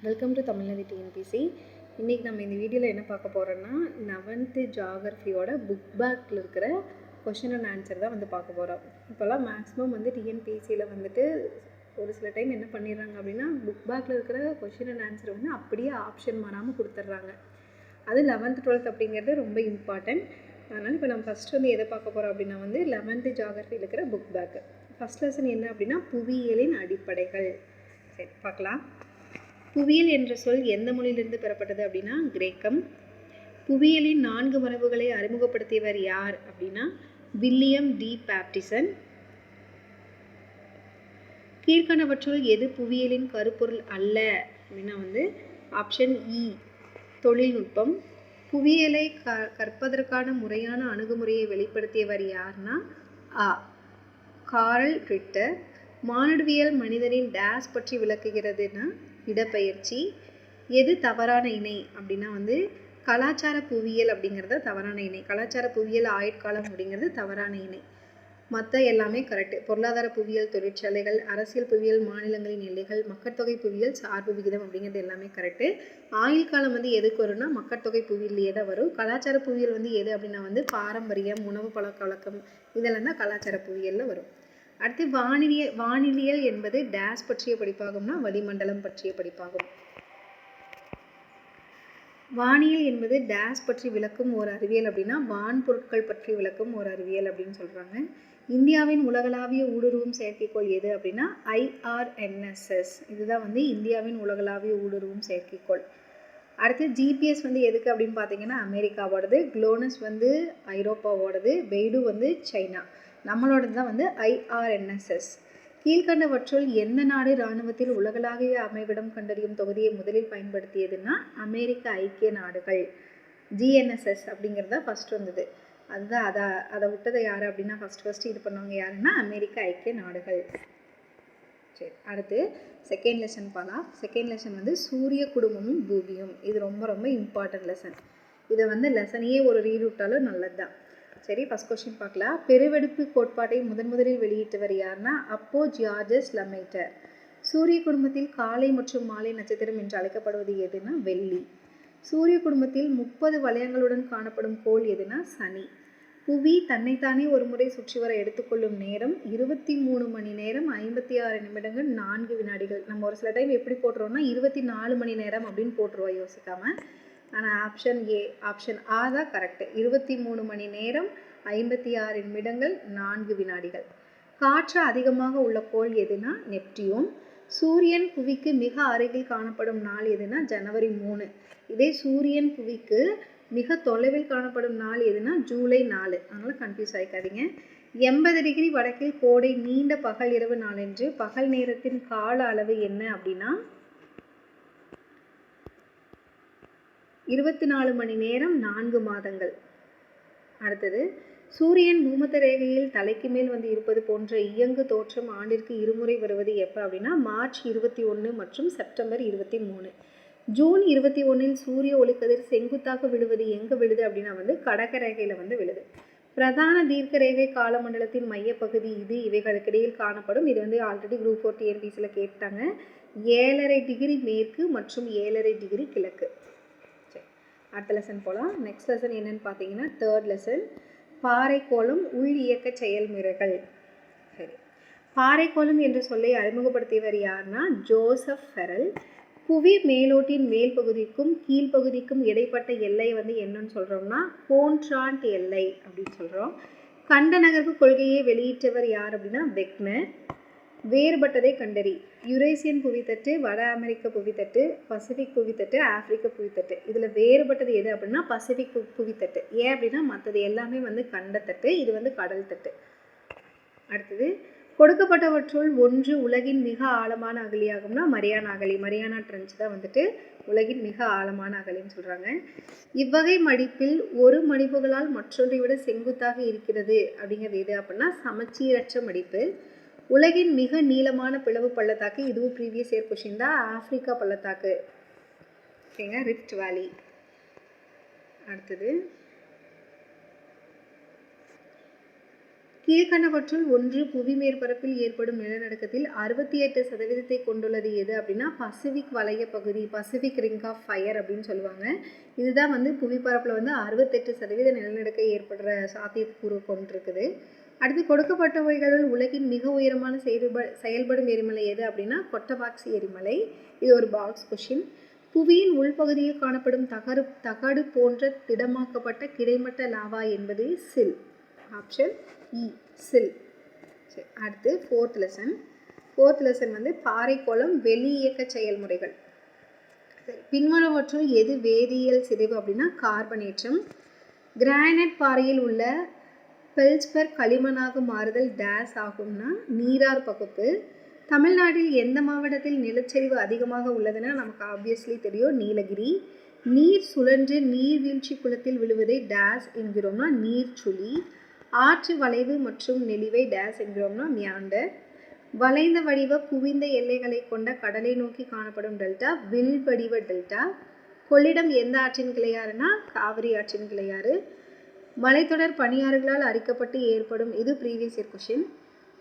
Welcome to Tamil Nadu TNPSC. இன்றைக்கி நம்ம இந்த வீடியோவில் என்ன பார்க்க போகிறோன்னா 11th ஜியாகிரஃபியோட புக் பேக்கில் இருக்கிற கொஷின் அண்ட் ஆன்சர் தான் பார்க்க போகிறோம். இப்போல்லாம் மேக்ஸிமம் டிஎன்பிசியில் ஒரு சில டைம் என்ன பண்ணிடுறாங்க அப்படின்னா புக் பேக்கில் இருக்கிற கொஷின் அண்ட் ஆன்சர் அப்படியே ஆப்ஷன் மாறாமல் கொடுத்துட்றாங்க. அது 11th 12th அப்படிங்கிறது ரொம்ப இம்பார்ட்டன்ட். அதனால் இப்போ நம்ம ஃபஸ்ட்டு எதை பார்க்க போகிறோம் அப்படின்னா 11th ஜியாகிரஃபியில் இருக்கிற புக் பேக்கு. ஃபஸ்ட் லெசன் என்ன அப்படின்னா புவியியலின் அடிப்படைகள். சரி பார்க்கலாம். புவியியல் என்ற சொல் எந்த மொழியிலிருந்து பெறப்பட்டது அப்படின்னா கிரேக்கம். புவியியலின் 4 மரபுகளை அறிமுகப்படுத்தியவர் யார் அப்படின்னா வில்லியம் டி பாப்டிசன். கீழ்கண்டவற்றுள் எது புவியியலின் கருப்பொருள் அல்ல அப்படின்னா ஆப்ஷன் இ தொழில்நுட்பம். புவியியலை கற்பதற்கான முறையான அணுகுமுறையை வெளிப்படுத்தியவர் யார்னா ஆ கார்ல் ரிட்டர். மானுடவியல் மனிதனின் டேஸ் பற்றி விளக்குகிறதுனா இடப்பெயர்ச்சி. எது தவறான இணை அப்படின்னா கலாச்சார புவியியல் அப்படிங்கிறது தவறான இணை. கலாச்சார புவியியல் ஆயுட்காலம் அப்படிங்கிறது தவறான இணை. மற்ற எல்லாமே கரெக்டு. பொருளாதார புவியியல் தொழிற்சாலைகள், அரசியல் புவியியல் மாநிலங்களின் எல்லைகள், மக்கட்தொகை புவியியல் சார்பு விகிதம் அப்படிங்கிறது எல்லாமே கரெக்டு. ஆயுள் காலம் எதுக்கு வரும்னா மக்கட்தொகை புவியியல்லையே தான் வரும். கலாச்சார புவியியல் எது அப்படின்னா பாரம்பரியம், உணவு பழக்க வழக்கம் இதெல்லாம் தான் கலாச்சார புவியியலில் வரும். அடுத்து வானிலியல் என்பது டேஸ் பற்றிய படிப்பாகும்னா வளிமண்டலம் பற்றிய படிப்பாகும். வானியல் என்பது டேஸ் பற்றி விளக்கும் ஒரு அறிவியல் அப்படின்னா வான்பொருட்கள் பற்றி விளக்கும் ஒரு அறிவியல் அப்படின்னு சொல்கிறாங்க. இந்தியாவின் உலகளாவிய ஊடுருவும் செயற்கைக்கோள் எது அப்படின்னா IRNSS. இதுதான் இந்தியாவின் உலகளாவிய ஊடுருவும் செயற்கைக்கோள். அடுத்து ஜிபிஎஸ் எதுக்கு அப்படின்னு பார்த்தீங்கன்னா அமெரிக்காவோடது, குளோனஸ் ஐரோப்பாவோடது, பெய்டு சைனா. நம்மளோடது தான் IRNSS. கீழ்கண்டவற்றுள் எந்த நாடு இராணுவத்தில் உலகளாவிய அமைவிடம் கண்டறியும் தொகுதியை முதலில் பயன்படுத்தியதுன்னா அமெரிக்க ஐக்கிய நாடுகள். GNSS அப்படிங்கிறது தான் ஃபஸ்ட் வந்தது. அதுதான் அதை விட்டதை யார் அப்படின்னா ஃபஸ்ட்டு இது பண்ணவங்க யாருன்னா அமெரிக்க ஐக்கிய நாடுகள். சரி, அடுத்து செகண்ட் லெசன் பார்க்கலாம். செகண்ட் லெசன் சூரிய குடும்பமும் பூமியும். இது ரொம்ப ரொம்ப இம்பார்ட்டன்ட் லெசன். இதை லெசனையே ஒரு ரீட் விட்டாலும் நல்லது தான். சரி, ஃபஸ்ட் கொஸ்டின் பார்க்கலாம். பெருவெடிப்பு கோட்பாட்டை முதலில் வெளியிட்டவர் யாருன்னா அப்போ ஜியார்ஜஸ் லெமைட்டர். சூரிய குடும்பத்தில் காலை மற்றும் மாலை நட்சத்திரம் என்று அழைக்கப்படுவது எதுனா வெள்ளி. சூரிய குடும்பத்தில் 30 வளையங்களுடன் காணப்படும் கோள் எதுனா சனி. புவி தன்னைத்தானே ஒரு முறை சுற்றி வர எடுத்துக்கொள்ளும் நேரம் 23 மணி நேரம் 56 நிமிடங்கள் 4 வினாடிகள். நம்ம ஒரு சில டைம் எப்படி போட்டுருவோம்னா 24 மணி நேரம் அப்படின்னு போட்டுருவோம் யோசிக்காமல். ஆனால் ஆப்ஷன் ஆ தான் கரெக்டு. 23 மணி நேரம் 56 நிமிடங்கள் 4 வினாடிகள். காற்று அதிகமாக உள்ள கோள் எதுனா நெப்டியூன். சூரியன் புவிக்கு மிக அருகில் காணப்படும் நாள் எதுனா ஜனவரி 3. இதே சூரியன் புவிக்கு மிக தொலைவில் காணப்படும் நாள் எதுனா ஜூலை 4. அதனால் கன்ஃபியூஸ் ஆகிக்காதீங்க. 80 டிகிரி வடக்கில் கோடை நீண்ட பகல் இரவு நாளன்று பகல் நேரத்தின் கால அளவு என்ன அப்படின்னா 24 மணி நேரம் 4 மாதங்கள். அடுத்தது சூரியன் பூமத்த ரேகையில் தலைக்கு மேல் இருப்பது போன்ற இயங்கு தோற்றம் ஆண்டிற்கு இருமுறை வருவது எப்போ அப்படின்னா மார்ச் 21 மற்றும் செப்டம்பர் 23. ஜூன் 21 சூரிய ஒளிக்கதிர் செங்குத்தாக விழுவது எங்கே விழுது அப்படின்னா கடக ரேகையில் விழுது. பிரதான தீர்க்க ரேகை காலமண்டலத்தின் மையப்பகுதி இவைகளுக்கிடையில் காணப்படும். இது ஆல்ரெடி குரூப் 4 டிஎன்பிசியில் கேட்டாங்க. 7.5 டிகிரி மேற்கு மற்றும் 7.5 டிகிரி கிழக்கு. சரி, அடுத்த லெசன் போகலாம். நெக்ஸ்ட் லெசன் என்னன்னு பார்த்தீங்கன்னா தேர்ட் லெசன் பாறைக்கோளம் உள் இயக்க செயல்முறைகள். சரி, பாறைக்கோளம் என்ற சொல்லை அறிமுகப்படுத்தியவர் யாருன்னா ஜோசப் ஃபெரல். புவி மேலோட்டின் மேல் பகுதிக்கும் கீழ்ப்பகுதிக்கும் இடைப்பட்ட எல்லை என்னன்னு சொல்கிறோம்னா கோன்ட்ராண்ட் எல்லை அப்படின்னு சொல்கிறோம். கண்ட நகர்வு கொள்கையை வெளியிட்டவர் யார் அப்படின்னா வெக்னர். வேறுபட்டதை கண்டறி. யுரேசியன் புவித்தட்டு, வட அமெரிக்க புவித்தட்டு, பசிபிக் புவித்தட்டு, ஆப்பிரிக்க புவித்தட்டு. இதில் வேறுபட்டது எது அப்படின்னா பசிபிக் புவித்தட்டு. ஏன் அப்படின்னா மற்றது எல்லாமே கண்டத்தட்டு, இது கடல் தட்டு. அடுத்தது கொடுக்கப்பட்டவற்றுள் ஒன்று உலகின் மிக ஆழமான அகழியாகும்னா மரியானா அகழி. மரியானா ட்ரென்ச் தான் உலகின் மிக ஆழமான அகழின்னு சொல்கிறாங்க. இவ்வகை மடிப்பில் ஒரு மடிப்புகளால் மற்றொன்றை விட செங்குத்தாக இருக்கிறது அப்படிங்கிறது எது அப்படின்னா சமச்சீரற்ற மடிப்பு. உலகின் மிக நீளமான பிளவு பள்ளத்தாக்கு, இதுவும் ப்ரீவியஸ் இயர் கொஷின் தான், ஆப்பிரிக்கா பள்ளத்தாக்கு. சரிங்க, ரிஃப்ட் வேலி. அடுத்தது கீழ்கண்டவற்றுள் ஒன்று புவி மேற்பரப்பில் ஏற்படும் நிலநடுக்கத்தில் 68% கொண்டுள்ளது எது அப்படின்னா பசிபிக் வளைய பகுதி, பசிபிக் ரிங் ஆஃப் ஃபயர் அப்படின்னு சொல்லுவாங்க. இதுதான் வந்து புவிப்பரப்பில் வந்து 68% நிலநடுக்கம் ஏற்படுற சாத்தியக்கூறு கொண்டிருக்குது. அடுத்து கொடுக்கப்பட்டவைகளில் உலகின் மிக உயரமான செயல்படும் எரிமலை எது அப்படின்னா கொட்டபாக்சி எரிமலை. இது ஒரு பாக்ஸ் கொஷின். புவியின் உள்பகுதியில் காணப்படும் தகடு போன்ற திடமாக்கப்பட்ட கிடைமட்ட லாவா என்பது சில். ஆப்ஷன் இ சில். சரி, அடுத்து ஃபோர்த் லெசன் வந்து பாறைக்கோளம் வெளியியக்க செயல்முறைகள். பின்வருவற்றுள் எது வேதியியல் சிதைவு அப்படின்னா கார்பனேற்றம். கிரானைட் பாறையில் உள்ள பெல்ஸ்பர் களிமண்ணாக மாறுதல் டேஸ் ஆகும்னா நீரார் பகுப்பு. தமிழ்நாட்டில் எந்த மாவட்டத்தில் நிலச்சரிவு அதிகமாக உள்ளதுன்னா நமக்கு ஆப்வியஸ்லி தெரியும், நீலகிரி. நீர் சுழன்று நீர்வீழ்ச்சி குளத்தில் விழுவதை டேஸ் என்கிறோம்னா நீர்ச்சுழி. ஆற்று வளைவு மற்றும் நெளிவை டேஸ் என்கிறோம்னா மியாண்டர். வளைந்த வடிவ குவிந்த எல்லைகளை கொண்ட கடலை நோக்கி காணப்படும் டெல்டா வில் வடிவ டெல்டா. கொள்ளிடம் எந்த ஆற்றின் கிளையாறுனா காவிரி ஆற்றின் கிளையாறு. மலைத்தொடர் பனியாறுகளால் அரிக்கப்பட்டு ஏற்படும், இது ப்ரீவியஸ் இயர் கொஷின்.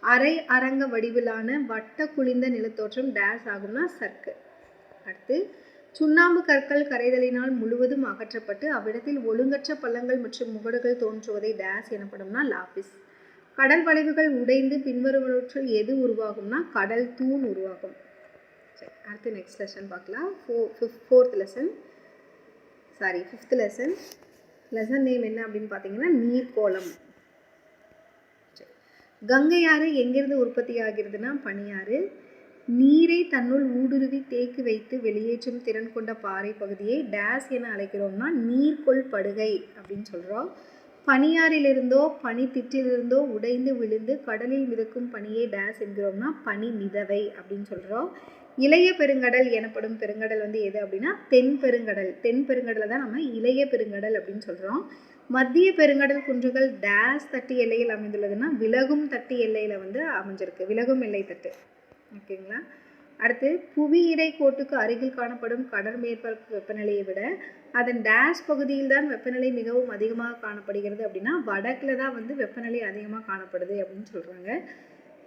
அரை அரங்க வடிவிலான வட்ட குளிர்ந்த நிலத்தோற்றம் டேஸ் ஆகும்னா சர்க்கு. அடுத்து சுண்ணாம்பு கற்கள் கரைதலினால் முழுவதும் அகற்றப்பட்டு அவ்விடத்தில் ஒழுங்கற்ற பள்ளங்கள் மற்றும் முகடுகள் தோன்றுவதை டேஸ் எனப்படும்னா லாபிஸ். கடல் வளைவுகள் உடைந்து பின்வருவற்றுள் எது உருவாகும்னா கடல் தூண் உருவாகும். சரி, அடுத்து நெக்ஸ்ட் லெசன் பார்க்கலாம். ஃபிஃப்த் லெசன் நேம் என்ன அப்படின்னு பார்த்தீங்கன்னா நீர்க்கோளம். கங்கையாறு எங்கிருந்து உற்பத்தி ஆகிறதுனா பனியாறு. நீரை தன்னுள் ஊடுருவி தேக்கி வைத்து வெளியேற்றும் திறன் கொண்ட பாறை பகுதியை டேஸ் என அழைக்கிறோம்னா நீர்க்கொள் படுகை அப்படின்னு சொல்கிறோம். பனியாறிலிருந்தோ பனித்திட்டிலிருந்தோ உடைந்து விழுந்து கடலில் மிதக்கும் பனியை டேஸ் என்கிறோம்னா பனி மிதவை அப்படின்னு சொல்கிறோம். இளைய பெருங்கடல் எனப்படும் பெருங்கடல் வந்து எது அப்படின்னா தென்பெருங்கடலை தான் நம்ம இளைய பெருங்கடல் அப்படின்னு சொல்கிறோம். மத்திய பெருங்கடல் குன்றுகள் டேஸ் தட்டு எல்லையில் அமைந்துள்ளதுன்னா விலகும் தட்டு எல்லையில் வந்து அமைஞ்சிருக்கு, விலகும் எல்லை தட்டு. ஓகேங்களா. அடுத்து புவி இடை கோட்டுக்கு அருகில் காணப்படும் கடல் மேற்பரப்பு வெப்பநிலையை விட அதன் டேஸ் பகுதியில் தான் வெப்பநிலை மிகவும் அதிகமாக காணப்படுகிறது அப்படின்னா வடக்கில் தான் வந்து வெப்பநிலை அதிகமாக காணப்படுது அப்படின்னு சொல்கிறாங்க.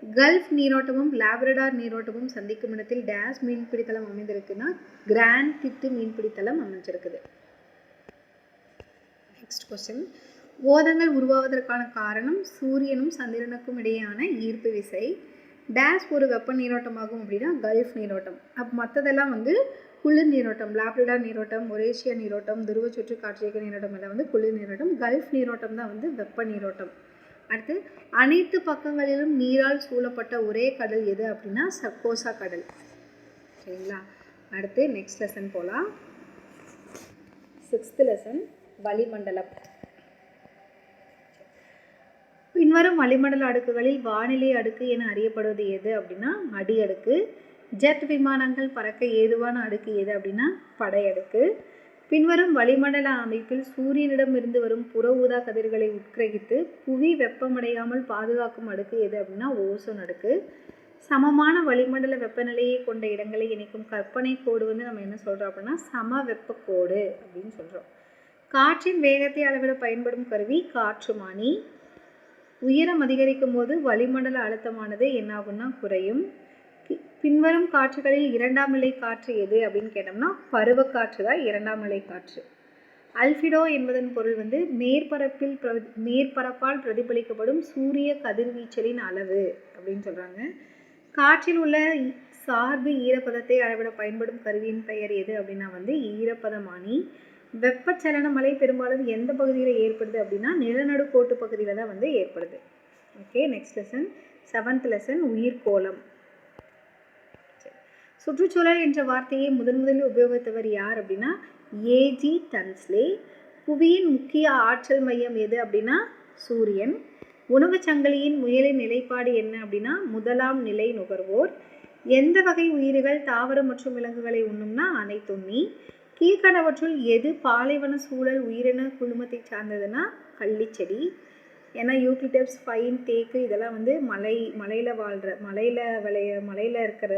கல்ஃப் நீரோட்டமும் லாப்ரடார் நீரோட்டமும் சந்திக்கும் இடத்தில் டேஸ் மீன்பிடித்தளம் அமைந்திருக்குன்னா கிராண்ட் திட்டு மீன்பிடித்தளம் அமைஞ்சிருக்குது. Next question. ஓதங்கள் உருவாவதற்கான காரணம் சூரியனும் சந்திரனுக்கும் இடையேயான ஈர்ப்பு விசை. டேஸ் ஒரு வெப்ப நீரோட்டமாகும் அப்படின்னா கல்ஃப் நீரோட்டம். மற்றதெல்லாம் வந்து குளிர் நீரோட்டம், லாப்ரடார் நீரோட்டம், ஒரேஷியா நீரோட்டம், துருவ சுற்று காற்றியக்க நீரோட்டம் எல்லாம் வந்து குளிர் நீரோட்டம். கல்ஃப் நீரோட்டம் தான் வந்து வெப்ப நீரோட்டம். அடுத்து அனைத்து பக்கங்களிலும் நீரால் சூழப்பட்ட ஒரே கடல் எது அப்படின்னா சர்கோசா கடல். சரிங்களா. அடுத்து நெக்ஸ்ட் லெசன் போகலாம். 6th லெசன் வளிமண்டலம். பின்வரும் வளிமண்டல அடுக்குகளில் வானிலை அடுக்கு என அறியப்படுவது எது அப்படின்னா அடி அடுக்கு. ஜெட் விமானங்கள் பறக்க ஏதுவான அடுக்கு எது அப்படின்னா படை அடுக்கு. பின்வரும் வளிமண்டல அமைப்பில் சூரியனிடமிருந்து வரும் புற ஊதா கதிர்களை உட்கிரகித்து புவி வெப்பமடையாமல் பாதுகாக்கும் அடுக்கு எது அப்படின்னா ஓசோன் அடுக்கு. சமமான வளிமண்டல வெப்பநிலையை கொண்ட இடங்களை இணைக்கும் கற்பனை கோடு வந்து நம்ம என்ன சொல்கிறோம் அப்படின்னா சம வெப்ப கோடு அப்படின்னு சொல்கிறோம். காற்றின் வேகத்தை அளவிட பயன்படும் கருவி காற்றுமானி. உயரம் அதிகரிக்கும் போது வளிமண்டல அழுத்தமானது என்னாகும்னா குறையும். பின்வரும் காற்றுகளில் இரண்டாம் நிலை காற்று எது அப்படின்னு கேட்டோம்னா பருவக்காற்று தான் இரண்டாம் நிலை காற்று. அல்பிடோ என்பதன் பொருள் வந்து மேற்பரப்பால் பிரதிபலிக்கப்படும் சூரிய கதிர்வீச்சலின் அளவு அப்படின்னு சொல்கிறாங்க. காற்றில் உள்ள சார்பு ஈரப்பதத்தை அளவிட பயன்படும் கருவியின் பெயர் எது அப்படின்னா வந்து ஈரப்பதமானி. வெப்பச்சலன மழை பெரும்பாலும் எந்த பகுதியில் ஏற்படுது அப்படின்னா நிலநடுக்கோட்டு பகுதியில் தான் வந்து ஏற்படுது. Okay, next lesson 7th lesson உயிர்கோளம். சுற்றுச்சூழல் என்ற வார்த்தையை முதலில் உபயோகித்தவர் யார் அப்படின்னா ஏஜி டன்ஸ்லே. புவியின் முக்கிய ஆற்றல் மையம் எது அப்படின்னா சூரியன். உணவு சங்கிலியின் முயலின் நிலைப்பாடு என்ன அப்படின்னா முதலாம் நிலை நுகர்வோர். எந்த வகை உயிர்கள் தாவரம் மற்றும் விலங்குகளை உண்ணும்னா அனைத்துண்ணி. கீழ்கண்டவற்றுள் எது பாலைவன சூழல் உயிரின குழுமத்தை சார்ந்ததுன்னா கள்ளிச்செடி. ஏன்னா யூக்லிப்டஸ், பைன், தேக்கு இதெல்லாம் வந்து மலையில் இருக்கிற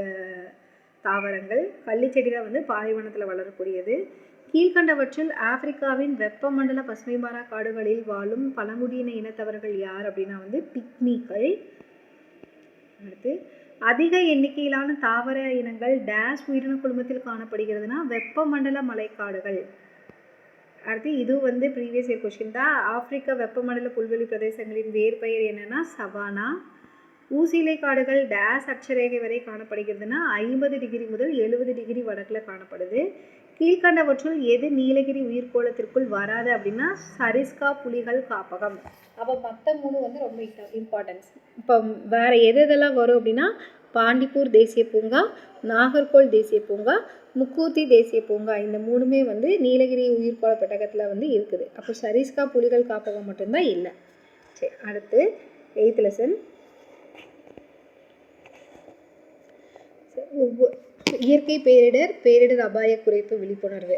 தாவரங்கள். கள்ளிச்செடி தான் வந்து பாலைவனத்தில் வளரக்கூடியது. கீழ்கண்டவற்றில் ஆப்பிரிக்காவின் வெப்பமண்டல பசுமைமாறா காடுகளில் வாழும் பழங்குடியின இனத்தவர்கள் யார் அப்படின்னா வந்து பிக்மிகள். அடுத்து அதிக எண்ணிக்கையிலான தாவர இனங்கள் டேஷ் உயிரின குழுமத்தில் காணப்படுகிறதுனா வெப்பமண்டல மலைக்காடுகள். அடுத்து இது வந்து ப்ரீவியஸ் இயர் கொஸ்டின் தான். ஆப்பிரிக்க வெப்பமண்டல புல்வெளி பிரதேசங்களின் வேறு பெயர் என்னன்னா சவானா. ஊசிலை காடுகள் டேஷ் அட்சரேகை வரை காணப்படுகிறதுனா 50 டிகிரி முதல் 70 டிகிரி வடக்கில் காணப்படுது. கீழ்கண்டவற்றுள் எது நீலகிரி உயிர்கோளத்திற்குள் வராது அப்படின்னா சரிஸ்கா புலிகள் காப்பகம். அப்போ மற்ற 3 வந்து ரொம்ப இம்பார்ட்டன்ஸ். இப்போ வேறு எதெல்லாம் வரும் அப்படின்னா பாண்டிப்பூர் தேசிய பூங்கா, நாகர்கோல் தேசிய பூங்கா, முக்கூர்த்தி தேசிய பூங்கா, இந்த 3மே வந்து நீலகிரி உயிர்கோள பெட்டகத்தில் வந்து இருக்குது. அப்போ சரிஸ்கா புலிகள் காப்பகம் மட்டும்தான் இல்லை. சரி, அடுத்து 8th லெசன். இயற்கை பேரிடர் அபாய குறைப்பு விழிப்புணர்வு.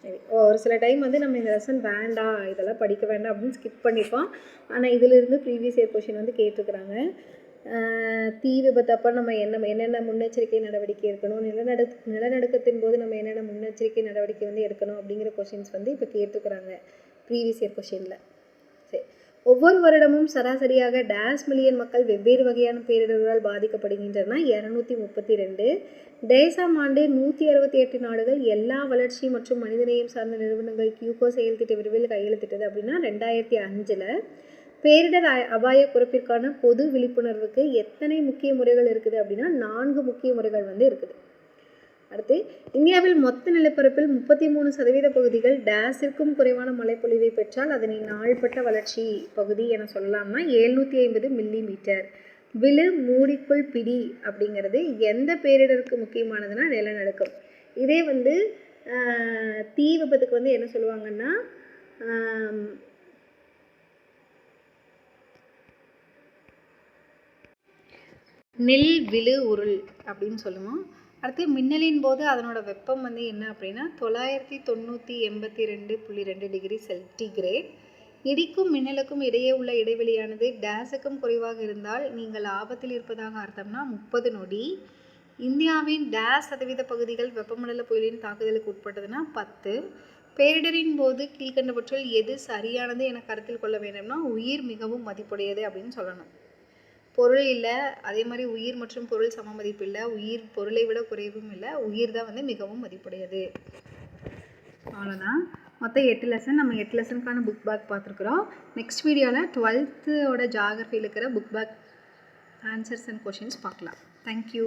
சரி, ஒரு சில டைம் வந்து நம்ம இந்த லெசன் வேண்டாம், இதெல்லாம் படிக்க வேண்டாம் அப்படின்னு ஸ்கிப் பண்ணிப்போம். ஆனால் இதிலிருந்து ப்ரீவியஸ் இயர் கொஷின் வந்து கேட்டிருக்கிறாங்க. தீ விபத்தப்போ நம்ம என்னென்ன முன்னெச்சரிக்கை நடவடிக்கை எடுக்கணும், நிலநடுக்கத்தின் போது நம்ம என்னென்ன முன்னெச்சரிக்கை நடவடிக்கை வந்து எடுக்கணும் அப்படிங்கிற கொஷின்ஸ் வந்து இப்போ கேட்டிருக்கிறாங்க ப்ரீவியஸ் இயர் கொஷினில். சரி, ஒவ்வொரு வருடமும் சராசரியாக டேஷ் மில்லியன் மக்கள் வெவ்வேறு வகையான பேரிடர்களால் பாதிக்கப்படுகின்றன 232. டேசாம் ஆண்டு 168 நாடுகள் எல்லா வளர்ச்சி மற்றும் மனிதநேயம் சார்ந்த நிறுவனங்கள் கியூகோ செயல் திட்ட விரைவில் கையெழுத்திட்டது அப்படின்னா 2005. பேரிடர் அபாய குறைப்பிற்கான பொது விழிப்புணர்வுக்கு எத்தனை முக்கிய முறைகள் இருக்குது அப்படின்னா 4 முக்கிய முறைகள் வந்து இருக்குது. அடுத்து இந்தியாவில் மொத்த நிலப்பரப்பில் 33% பகுதிகள் டேஸிற்கும் குறைவான மழைப்பொழிவை பெற்றால் அதனை நாள்பட்ட வளர்ச்சி பகுதி என சொல்லலாம்னா 750 மில்லிமீட்டர். விழு மூடிக்குள் பிடி அப்படிங்கிறது எந்த பேரிடருக்கு முக்கியமானதுன்னா நிலநடுக்கம். இதே வந்து தீ விபத்துக்கு வந்து என்ன சொல்லுவாங்கன்னா நெல் விழு உருள் அப்படின்னு சொல்லுவோம். அடுத்து மின்னலின் போது அதனோட வெப்பம் வந்து என்ன அப்படின்னா 982.2 டிகிரி சென்டிகிரேட். இடிக்கும் மின்னலுக்கும் இடையே உள்ள இடைவெளியானது டேஸுக்கும் குறைவாக இருந்தால் நீங்கள் ஆபத்தில் இருப்பதாக அர்த்தம்னா 30 நொடி. இந்தியாவின் டேஷ் சதவீத பகுதிகள் வெப்பமண்டல புயலின் தாக்குதலுக்கு உட்பட்டதுன்னா 10. பேரிடரின் போது கீழ்கண்டவற்றில் எது சரியானது என கருத்தில் கொள்ள வேண்டும்னா உயிர் மிகவும் மதிப்புடையது அப்படின்னு சொல்லணும். பொருள் இல்லை, அதே மாதிரி உயிர் மற்றும் பொருள் சம மதிப்பு இல்லை, உயிர் பொருளை விட குறைவும் இல்லை, உயிர் தான் வந்து மிகவும் மதிப்புடையது. அவ்வளோதான். மொத்தம் 8 லெசன். நம்ம 8 லெசனுக்கான புக் பேக் பார்த்துருக்குறோம். நெக்ஸ்ட் வீடியோவில் 12th ஜாகிரஃபியில் இருக்கிற book back answers and questions பார்க்கலாம். தேங்க்யூ.